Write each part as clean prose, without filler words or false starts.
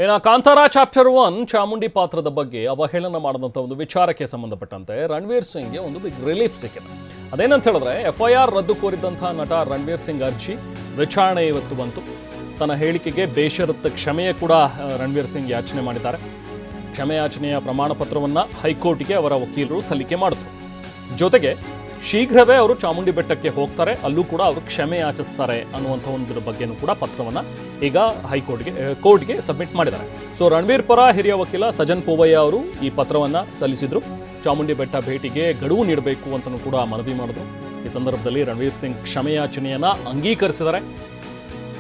ಇನ್ನು ಕಾಂತಾರ ಚಾಪ್ಟರ್ 1 ಚಾಮುಂಡಿ ಪಾತ್ರದ ಬಗ್ಗೆ ಅವಹೇಳನ ಮಾಡಿದಂಥ ಒಂದು ವಿಚಾರಕ್ಕೆ ಸಂಬಂಧಪಟ್ಟಂತೆ ರಣವೀರ್ ಸಿಂಗ್ಗೆ ಒಂದು ಬಿಗ್ ರಿಲೀಫ್ ಸಿಕ್ಕಿದೆ. ಅದೇನಂತ ಹೇಳಿದ್ರೆ FIR ರದ್ದು ಕೋರಿದಂಥ ನಟ ರಣವೀರ್ ಸಿಂಗ್ ಅರ್ಜಿ ವಿಚಾರಣೆ ಇವತ್ತು ಬಂತು. ತನ್ನ ಹೇಳಿಕೆಗೆ ಬೇಷರತ್ ಕ್ಷಮೆಯೇ ಕೂಡ ರಣವೀರ್ ಸಿಂಗ್ ಯಾಚನೆ ಮಾಡಿದ್ದಾರೆ. ಕ್ಷಮೆಯಾಚನೆಯ ಪ್ರಮಾಣ ಪತ್ರವನ್ನು ಹೈಕೋರ್ಟ್ಗೆ ಅವರ ವಕೀಲರು ಸಲ್ಲಿಕೆ ಮಾಡಿದ್ರು. ಜೊತೆಗೆ ಶೀಘ್ರವೇ ಅವರು ಚಾಮುಂಡಿ ಬೆಟ್ಟಕ್ಕೆ ಹೋಗ್ತಾರೆ, ಅಲ್ಲೂ ಕೂಡ ಅವರು ಕ್ಷಮೆ ಯಾಚಿಸ್ತಾರೆ ಅನ್ನುವಂಥ ಒಂದರ ಬಗ್ಗೆನೂ ಕೂಡ ಪತ್ರವನ್ನು ಈಗ ಕೋರ್ಟ್ಗೆ ಸಬ್ಮಿಟ್ ಮಾಡಿದ್ದಾರೆ. ಸೊ ರಣವೀರ್ ಪರ ಹಿರಿಯ ವಕೀಲ ಸಜನ್ ಪೋವಯ್ಯ ಅವರು ಈ ಪತ್ರವನ್ನು ಸಲ್ಲಿಸಿದ್ರು. ಚಾಮುಂಡಿ ಬೆಟ್ಟ ಭೇಟಿಗೆ ಗಡುವು ನೀಡಬೇಕು ಅಂತಲೂ ಕೂಡ ಮನವಿ ಮಾಡಿದ್ರು. ಈ ಸಂದರ್ಭದಲ್ಲಿ ರಣವೀರ್ ಸಿಂಗ್ ಕ್ಷಮೆಯಾಚನೆಯನ್ನು ಅಂಗೀಕರಿಸಿದ್ದಾರೆ.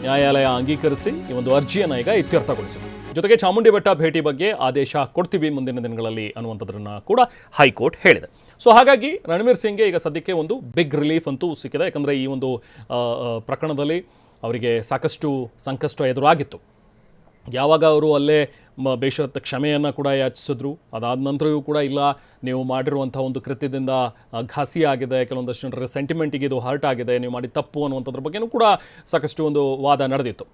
ನ್ಯಾಯಾಲಯ ಅಂಗೀಕರಿಸಿ ಈ ಒಂದು ಅರ್ಜಿಯನ್ನು ಈಗ ಇತ್ಯರ್ಥಗೊಳಿಸಿದೆ. ಜೊತೆಗೆ ಚಾಮುಂಡಿ ಬೆಟ್ಟ ಭೇಟಿ ಬಗ್ಗೆ ಆದೇಶ ಕೊಡ್ತೀವಿ ಮುಂದಿನ ದಿನಗಳಲ್ಲಿ ಅನ್ನುವಂಥದ್ದನ್ನು ಕೂಡ ಹೈಕೋರ್ಟ್ ಹೇಳಿದೆ. ಸೊ ಹಾಗಾಗಿ ರಣವೀರ್ ಸಿಂಗ್ಗೆ ಈಗ ಸದ್ಯಕ್ಕೆ ಒಂದು ಬಿಗ್ ರಿಲೀಫ್ ಅಂತೂ ಸಿಕ್ಕಿದೆ. ಯಾಕಂದರೆ ಈ ಒಂದು ಪ್ರಕರಣದಲ್ಲಿ ಅವರಿಗೆ ಸಾಕಷ್ಟು ಸಂಕಷ್ಟ ಎದುರಾಗಿತ್ತು. ಯಾವಾಗ ಅವರು ಅಲ್ಲೇ ಬೇಷರತ್ ಕ್ಷಮೆಯನ್ನು ಕೂಡ ಯಾಚಿಸಿದ್ರು, ಅದಾದ ನಂತರವೂ ಕೂಡ ಇಲ್ಲ ನೀವು ಮಾಡಿರುವಂಥ ಒಂದು ಕೃತ್ಯದಿಂದ ಘಾಸಿ ಆಗಿದೆ, ಕೆಲವೊಂದಷ್ಟು ಜನರ ಸೆಂಟಿಮೆಂಟಿಗೆ ಇದು ಹರ್ಟ್ ಆಗಿದೆ, ನೀವು ಮಾಡಿದ ತಪ್ಪು ಅನ್ನುವಂಥದ್ರ ಬಗ್ಗೆನೂ ಕೂಡ ಸಾಕಷ್ಟು ಒಂದು ವಾದ ನಡೆದಿತ್ತು.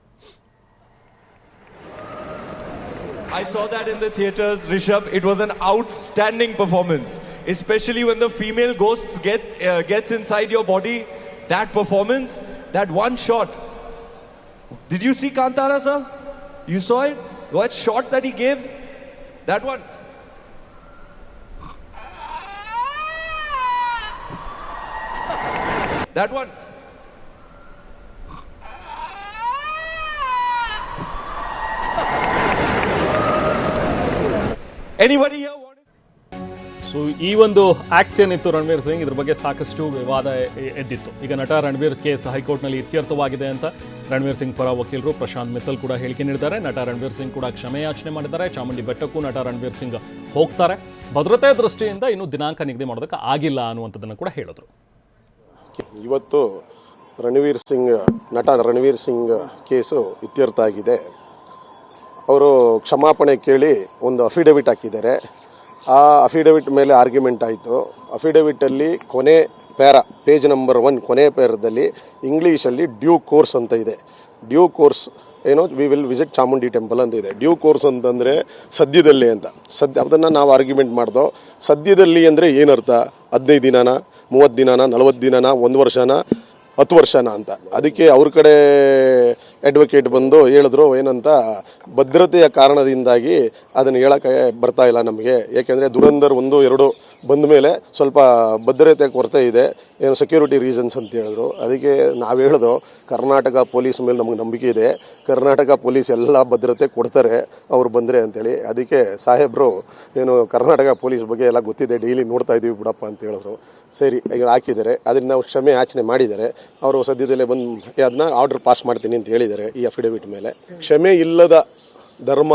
I saw that in the theaters, Rishabh. It was an outstanding performance, especially when the female ghosts gets inside your body. That performance, that one shot. Did you see Kantara, sir? You saw it? What shot that he gave? That one. That one. Anybody here want to... so ಈ ಒಂದು act ಏನಿತ್ತು ರಣವೀರ್ ಸಿಂಗ್, ಇದ್ರ ಬಗ್ಗೆ ಸಾಕಷ್ಟು ವಿವಾದ ಎದ್ದಿತ್ತು. ಈಗ ನಟ Ranveer case ಹೈಕೋರ್ಟ್ನಲ್ಲಿ ಇತ್ಯರ್ಥವಾಗಿದೆ ಅಂತ ರಣವೀರ್ ಸಿಂಗ್ ಪರ ವಕೀಲರು ಪ್ರಶಾಂತ್ ಮಿತ್ತಲ್ ಕೂಡ ಹೇಳಿಕೆ ನೀಡಿದ್ದಾರೆ. ನಟ ರಣವೀರ್ ಸಿಂಗ್ ಕೂಡ ಕ್ಷಮೆಯಾಚನೆ ಮಾಡಿದ್ದಾರೆ. ಚಾಮುಂಡಿ ಬೆಟ್ಟಕ್ಕೂ ನಟ ರಣವೀರ್ ಸಿಂಗ್ ಹೋಗ್ತಾರೆ. ಭದ್ರತೆ ದೃಷ್ಟಿಯಿಂದ ಇನ್ನೂ ದಿನಾಂಕ ನಿಗದಿ ಮಾಡೋದಕ್ಕೆ ಆಗಿಲ್ಲ ಅನ್ನುವಂಥದ್ದನ್ನು ಕೂಡ ಹೇಳಿದ್ರು. ಇವತ್ತು ನಟ ರಣವೀರ್ ಸಿಂಗ್ ಕೇಸು ಇತ್ಯರ್ಥ ಆಗಿದೆ. ಅವರು ಕ್ಷಮಾಪಣೆ ಕೇಳಿ ಒಂದು ಅಫಿಡವಿಟ್ ಹಾಕಿದ್ದಾರೆ. ಆ ಅಫಿಡವಿಟ್ ಮೇಲೆ ಆರ್ಗ್ಯುಮೆಂಟ್ ಆಯಿತು. ಅಫಿಡವಿಟಲ್ಲಿ ಪೇಜ್ ನಂಬರ್ 1 ಕೊನೆ ಪೇರದಲ್ಲಿ ಇಂಗ್ಲೀಷಲ್ಲಿ ಡ್ಯೂ ಕೋರ್ಸ್ ಅಂತ ಇದೆ. Due course we will visit Chamundi temple ಅಂತ ಇದೆ. ಡ್ಯೂ ಕೋರ್ಸ್ ಅಂತಂದರೆ ಸದ್ಯದಲ್ಲಿ ಅಂತ. ಅದನ್ನು ನಾವು ಆರ್ಗ್ಯುಮೆಂಟ್ ಮಾಡ್ದೋ. ಸದ್ಯದಲ್ಲಿ ಅಂದರೆ ಏನರ್ಥ? 15 ದಿನನ, 30 ದಿನನ, 40 ದಿನನ, 1 ವರ್ಷನ, 10 ವರ್ಷನ ಅಂತ. ಅದಕ್ಕೆ ಅವ್ರ ಕಡೆ ಅಡ್ವೊಕೇಟ್ ಬಂದು ಹೇಳಿದ್ರು ಏನಂತ, ಭದ್ರತೆಯ ಕಾರಣದಿಂದಾಗಿ ಅದನ್ನು ಹೇಳೋಕ್ಕೆ ಬರ್ತಾ ಇಲ್ಲ ನಮಗೆ. ಏಕೆಂದರೆ ದುರಂಧರ್ 1, 2 ಬಂದ ಮೇಲೆ ಸ್ವಲ್ಪ ಭದ್ರತೆ ಕೊರತೆ ಇದೆ, ಏನು ಸೆಕ್ಯೂರಿಟಿ ರೀಸನ್ಸ್ ಅಂತ ಹೇಳಿದ್ರು. ಅದಕ್ಕೆ ನಾವು ಹೇಳೋದು, ಕರ್ನಾಟಕ ಪೊಲೀಸ್ ಮೇಲೆ ನಮಗೆ ನಂಬಿಕೆ ಇದೆ, ಕರ್ನಾಟಕ ಪೊಲೀಸ್ ಎಲ್ಲ ಭದ್ರತೆ ಕೊಡ್ತಾರೆ ಅವ್ರು ಬಂದರೆ ಅಂತೇಳಿ. ಅದಕ್ಕೆ ಸಾಹೇಬರು ಕರ್ನಾಟಕ ಪೊಲೀಸ್ ಬಗ್ಗೆ ಎಲ್ಲ ಗೊತ್ತಿದೆ, ಡೈಲಿ ನೋಡ್ತಾ ಇದ್ದೀವಿ ಬಿಡಪ್ಪ ಅಂತ ಹೇಳಿದ್ರು. ಸರಿ, ಈಗ ಹಾಕಿದ್ದಾರೆ. ಅದರಿಂದ ನಾವು ಕ್ಷಮೆ ಯಾಚನೆ ಮಾಡಿದ್ದಾರೆ. ಅವರು ಸದ್ಯದಲ್ಲೇ ಬಂದು ಅದನ್ನ ಆರ್ಡರ್ ಪಾಸ್ ಮಾಡ್ತೀನಿ ಅಂತ ಹೇಳಿದ್ದಾರೆ ಈ ಅಫಿಡವಿಟ್ ಮೇಲೆ. ಕ್ಷಮೆ ಇಲ್ಲದ ಧರ್ಮ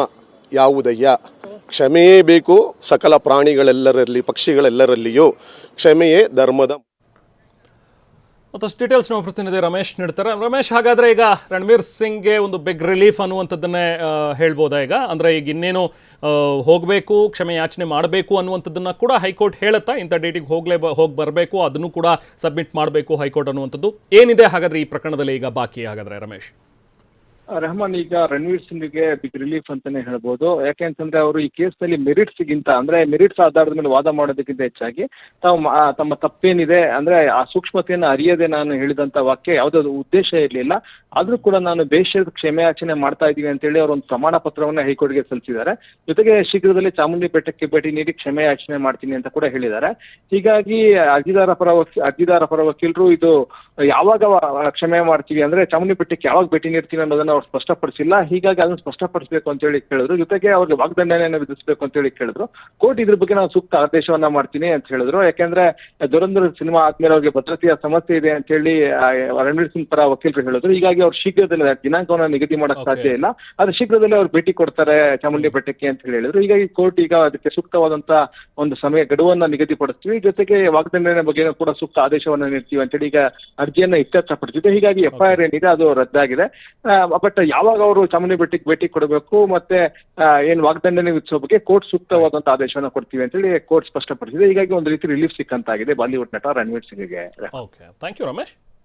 ಯಾವುದಯ್ಯ? ಕ್ಷಮೆಯೇ ಬೇಕು ಸಕಲ ಪ್ರಾಣಿಗಳೆಲ್ಲರಲ್ಲಿ, ಪಕ್ಷಿಗಳೆಲ್ಲರಲ್ಲಿಯೂ ಕ್ಷಮೆಯೇ ಧರ್ಮದ. ಮತ್ತಷ್ಟು ಡೀಟೇಲ್ಸ್ ನಾವು ಪ್ರತಿನಿಧಿ ರಮೇಶ್ ನೀಡ್ತಾರೆ. ರಮೇಶ್, ಹಾಗಾದರೆ ಈಗ ರಣವೀರ್ ಸಿಂಗ್ಗೆ ಒಂದು ಬಿಗ್ ರಿಲೀಫ್ ಅನ್ನುವಂಥದ್ದನ್ನೇ ಹೇಳ್ಬೋದಾ ಈಗ? ಅಂದರೆ ಈಗ ಇನ್ನೇನು ಹೋಗಬೇಕು, ಕ್ಷಮೆ ಯಾಚನೆ ಮಾಡಬೇಕು ಅನ್ನುವಂಥದ್ದನ್ನು ಕೂಡ ಹೈಕೋರ್ಟ್ ಹೇಳುತ್ತಾ, ಇಂಥ ಡೇಟಿಗೆ ಹೋಗಿ ಬರಬೇಕು, ಅದನ್ನು ಕೂಡ ಸಬ್ಮಿಟ್ ಮಾಡಬೇಕು ಹೈಕೋರ್ಟ್ ಅನ್ನುವಂಥದ್ದು ಏನಿದೆ ಹಾಗಾದರೆ ಈ ಪ್ರಕರಣದಲ್ಲಿ ಈಗ ಬಾಕಿ? ಹಾಗಾದರೆ ರಮೇಶ್ ರೆಹಮಾನ್, ಈಗ ರಣವೀರ್ ಸಿಂಗ್ಗೆ ಬಿಗ್ ರಿಲೀಫ್ ಅಂತಾನೆ ಹೇಳ್ಬೋದು. ಯಾಕೆಂತಂದ್ರೆ ಅವರು ಈ ಕೇಸ್ನಲ್ಲಿ ಮೆರಿಟ್ಸ್ಗಿಂತ ಅಂದ್ರೆ ಮೆರಿಟ್ಸ್ ಆಧಾರದ ಮೇಲೆ ವಾದ ಮಾಡೋದಕ್ಕಿಂತ ಹೆಚ್ಚಾಗಿ ತಮ್ಮ ತಪ್ಪೇನಿದೆ ಅಂದ್ರೆ ಆ ಸೂಕ್ಷ್ಮತೆಯನ್ನು ಅರಿಯದೆ ನಾನು ಹೇಳಿದಂತ ವಾಕ್ಯ ಯಾವುದೋ ಉದ್ದೇಶ ಇರಲಿಲ್ಲ, ಆದ್ರೂ ಕೂಡ ನಾನು ಬೇಷರತ್ ಕ್ಷಮೆಯಾಚನೆ ಮಾಡ್ತಾ ಇದ್ದೀವಿ ಅಂತ ಹೇಳಿ ಅವರು ಒಂದು ಪ್ರಮಾಣ ಪತ್ರವನ್ನ ಹೈಕೋರ್ಟ್ಗೆ ಸಲ್ಲಿಸಿದ್ದಾರೆ. ಜೊತೆಗೆ ಶೀಘ್ರದಲ್ಲಿ ಚಾಮುಂಡಿ ಬೆಟ್ಟಕ್ಕೆ ಭೇಟಿ ನೀಡಿ ಕ್ಷಮೆಯಾಚನೆ ಮಾಡ್ತೀನಿ ಅಂತ ಕೂಡ ಹೇಳಿದ್ದಾರೆ. ಹೀಗಾಗಿ ಅರ್ಜಿದಾರ ಪರ ವಕೀಲರು ಇದು ಯಾವಾಗ ಕ್ಷಮೆ ಮಾಡ್ತೀವಿ ಅಂದ್ರೆ ಚಾಮುಂಡಿ ಬೆಟ್ಟಕ್ಕೆ ಯಾವಾಗ ಭೇಟಿ ನೀಡ್ತೀವಿ ಅನ್ನೋದನ್ನ ಅವ್ರು ಸ್ಪಷ್ಟಪಡಿಸಿಲ್ಲ. ಹೀಗಾಗಿ ಅದನ್ನು ಸ್ಪಷ್ಟಪಡಿಸಬೇಕು ಅಂತ ಹೇಳಿ ಕೇಳಿದ್ರು. ಜೊತೆಗೆ ಅವ್ರಿಗೆ ವಾಗ್ದಂಡನೆಯನ್ನು ವಿಧಿಸಬೇಕು ಅಂತ ಹೇಳಿ ಕೇಳಿದ್ರು. ಕೋರ್ಟ್ ಇದ್ರ ಬಗ್ಗೆ ನಾವು ಸೂಕ್ತ ಆದೇಶವನ್ನ ಮಾಡ್ತೀನಿ ಅಂತ ಹೇಳಿದ್ರು. ಯಾಕೆಂದ್ರೆ ದುರಂಧರ್ ಸಿನಿಮಾ ಆದ್ಮೇಲೆ ಅವ್ರಿಗೆ ಭದ್ರತೆಯ ಸಮಸ್ಯೆ ಇದೆ ಅಂತ ಹೇಳಿ ರಣವೀರ್ ಸಿಂಗ್ ಪರ ವಕೀಲರು ಹೇಳಿದ್ರು. ಹೀಗಾಗಿ ಅವ್ರು ಶೀಘ್ರದಲ್ಲಿ ದಿನಾಂಕವನ್ನು ನಿಗದಿ ಮಾಡಕ್ ಸಾಧ್ಯ ಇಲ್ಲ, ಆದ್ರೆ ಶೀಘ್ರದಲ್ಲಿ ಅವ್ರು ಭೇಟಿ ಕೊಡ್ತಾರೆ ಚಾಮುಂಡಿ ಬೆಟ್ಟಕ್ಕೆ ಅಂತ ಹೇಳಿ ಹೇಳಿದ್ರು. ಹೀಗಾಗಿ ಕೋರ್ಟ್ ಈಗ ಅದಕ್ಕೆ ಸೂಕ್ತವಾದಂತ ಒಂದು ಸಮಯ ಗಡುವನ್ನ ನಿಗದಿಪಡಿಸ್ತೀವಿ, ಜೊತೆಗೆ ವಾಗ್ದಂಡನೆ ಬಗ್ಗೆ ಕೂಡ ಸೂಕ್ತ ಆದೇಶವನ್ನ ನೀಡ್ತೀವಿ ಅಂತೇಳಿ ಈಗ ಅರ್ಜಿಯನ್ನ ಇತ್ಯರ್ಥಪಡಿಸಿದೆ. ಹೀಗಾಗಿ FIR ಏನಿದೆ ಅದು ರದ್ದಾಗಿದೆ. ಬಟ್ ಯಾವಾಗ ಅವರು ಚಾಮುಂಡಿ ಬೆಟ್ಟಕ್ಕೆ ಭೇಟಿ ಕೊಡಬೇಕು ಮತ್ತೆ ಏನ್ ವಾಗ್ದಂಡನೆ ವಿಧಿಸೋ ಬಗ್ಗೆ ಕೋರ್ಟ್ ಸೂಕ್ತವಾದಂತ ಆದೇಶವನ್ನ ಕೊಡ್ತೀವಿ ಅಂತ ಹೇಳಿ ಕೋರ್ಟ್ ಸ್ಪಷ್ಟಪಡಿಸಿದೆ. ಹೀಗಾಗಿ ಒಂದು ರೀತಿ ರಿಲೀಫ್ ಸಿಕ್ಕಂತಾಗಿದೆ ಬಾಲಿವುಡ್ ನಟ ರಣವೀರ್ ಸಿಂಗ್ಗೆ. Okay, thank you Ramesh.